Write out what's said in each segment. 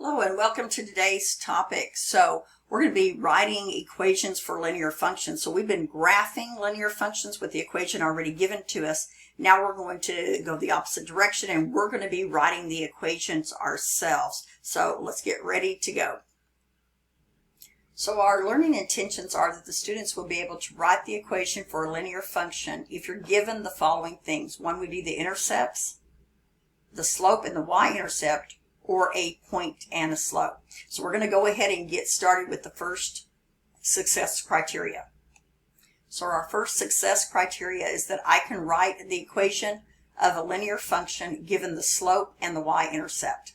Hello and welcome to today's topic. So we're going to be writing equations for linear functions. So we've been graphing linear functions with the equation already given to us. Now we're going to go the opposite direction and we're going to be writing the equations ourselves. So let's get ready to go. So our learning intentions are that the students will be able to write the equation for a linear function if you're given the following things. One would be the intercepts, the slope and the y-intercept, or a point and a slope. So we're going to go ahead and get started with the first success criteria. So our first success criteria is that I can write the equation of a linear function given the slope and the y-intercept.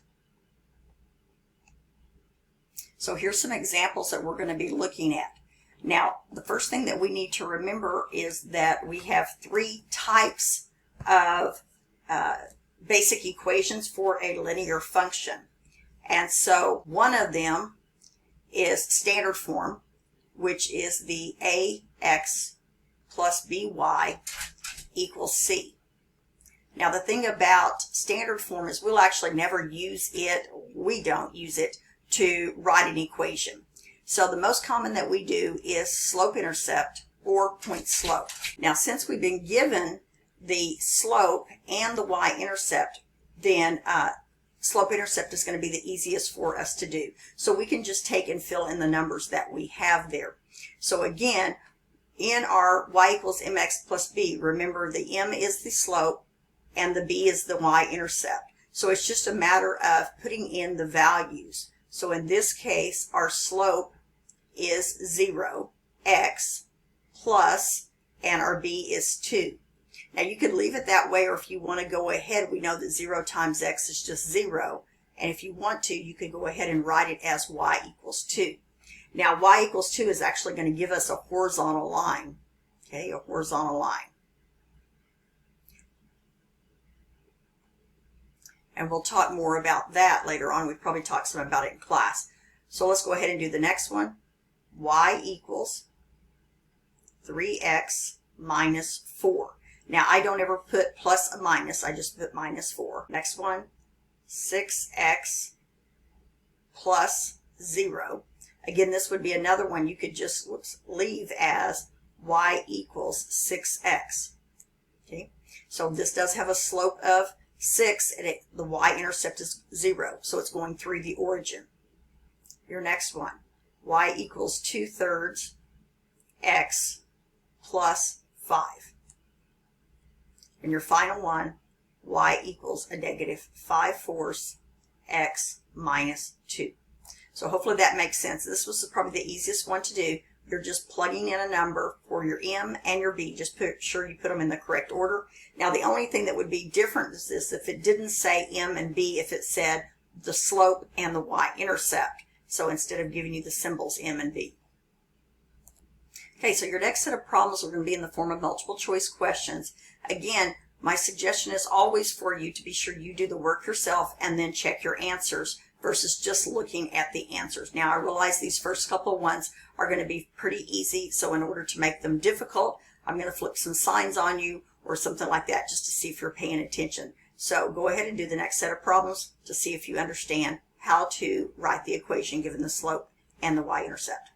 So here's some examples that we're going to be looking at. Now, the first thing that we need to remember is that we have three types of basic equations for a linear function. And so one of them is standard form, which is the ax plus by equals c. Now the thing about standard form is we'll actually never use it, we don't use it, to write an equation. So the most common that we do is slope-intercept or point-slope. Now since we've been given the slope and the y-intercept, then slope-intercept is going to be the easiest for us to do. So we can just take and fill in the numbers that we have there. So again, in our y equals mx plus b, remember the m is the slope and the b is the y-intercept. So it's just a matter of putting in the values. So in this case, our slope is 0, x, plus, and our b is 2. Now you could leave it that way, or if you want to go ahead, we know that 0 times x is just 0. And if you want to, you could go ahead and write it as y equals 2. Now y equals 2 is actually going to give us a horizontal line. Okay, a horizontal line. And we'll talk more about that later on. We've probably talked some about it in class. So let's go ahead and do the next one. Y equals 3x minus 4. Now, I don't ever put plus a minus. I just put minus 4. Next one, 6x plus 0. Again, this would be another one you could just leave as y equals 6x. Okay, so this does have a slope of 6, and the y-intercept is 0, so it's going through the origin. Your next one, y equals 2/3 x plus 5. And your final one, y equals a negative 5/4 x minus 2. So hopefully that makes sense. This was probably the easiest one to do. You're just plugging in a number for your m and your b. Just put sure you put them in the correct order. Now the only thing that would be different is this: if it didn't say m and b, if it said the slope and the y-intercept. So instead of giving you the symbols m and b. Okay, so your next set of problems are going to be in the form of multiple choice questions. Again, my suggestion is always for you to be sure you do the work yourself and then check your answers versus just looking at the answers. Now, I realize these first couple ones are going to be pretty easy, so in order to make them difficult, I'm going to flip some signs on you or something like that just to see if you're paying attention. So go ahead and do the next set of problems to see if you understand how to write the equation given the slope and the y-intercept.